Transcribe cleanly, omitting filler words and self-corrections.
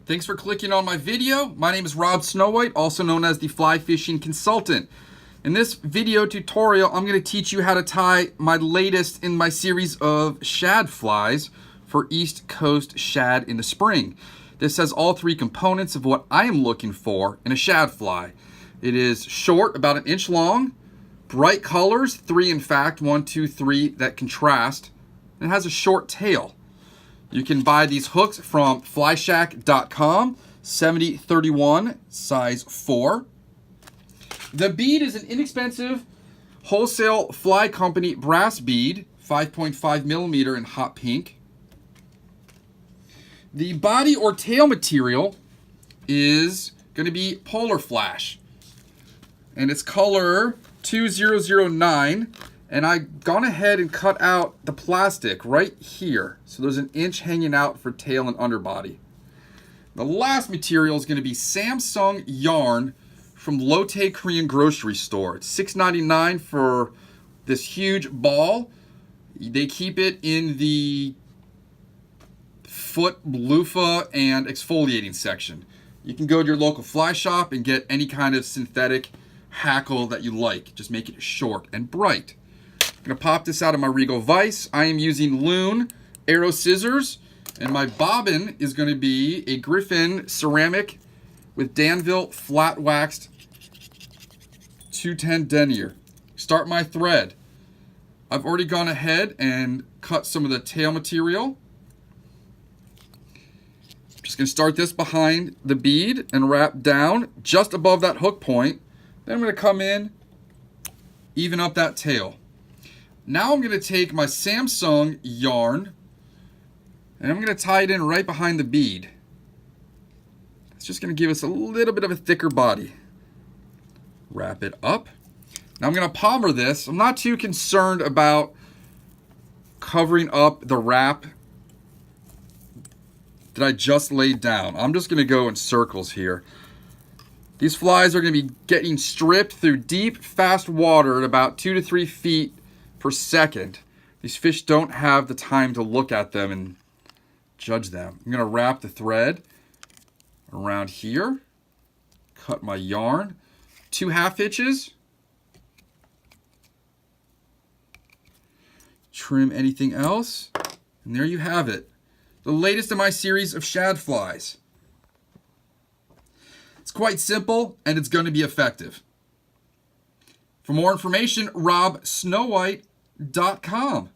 Thanks for clicking on my video. My name is Rob Snowhite, also known as the Fly Fishing Consultant. In this video tutorial, I'm going to teach you how to tie my latest in my series of shad flies for East Coast shad in the spring. This has all three components of what I am looking for in a shad fly. It is short, about 1 inch long, bright colors, 3 in fact, 1, 2, 3 that contrast, and it has a short tail. You can buy these hooks from flyshack.com, 7031, size 4. The bead is an inexpensive wholesale fly company brass bead, 5.5 millimeter in hot pink. The body or tail material is going to be Polar Flash, and it's color 2009. And I've gone ahead and cut out the plastic right here. So there's 1 inch hanging out for tail and underbody. The last material is going to be Samsung yarn from Lotte Korean grocery store. It's $6.99 for this huge ball. They keep it in the foot, loofah, and exfoliating section. You can go to your local fly shop and get any kind of synthetic hackle that you like. Just make it short and bright. I'm going to pop this out of my Regal vise. I am using Loon Arrow scissors, and my bobbin is going to be a Griffin ceramic with Danville flat waxed 210 denier. Start my thread. I've already gone ahead and cut some of the tail material. I'm just going to start this behind the bead and wrap down just above that hook point. Then I'm going to come in, even up that tail. Now I'm going to take my Samsung yarn and I'm going to tie it in right behind the bead. It's just going to give us a little bit of a thicker body. Wrap it up. Now I'm going to palmer this. I'm not too concerned about covering up the wrap that I just laid down. I'm just going to go in circles here. These flies are going to be getting stripped through deep, fast water at about 2 to 3 feet per second. These fish don't have the time to look at them and judge them. I'm going to wrap the thread around here, cut my yarn, 2 half hitches, trim anything else, and there you have it. The latest in my series of shad flies. It's quite simple and it's going to be effective. For more information, robsnowhite.com.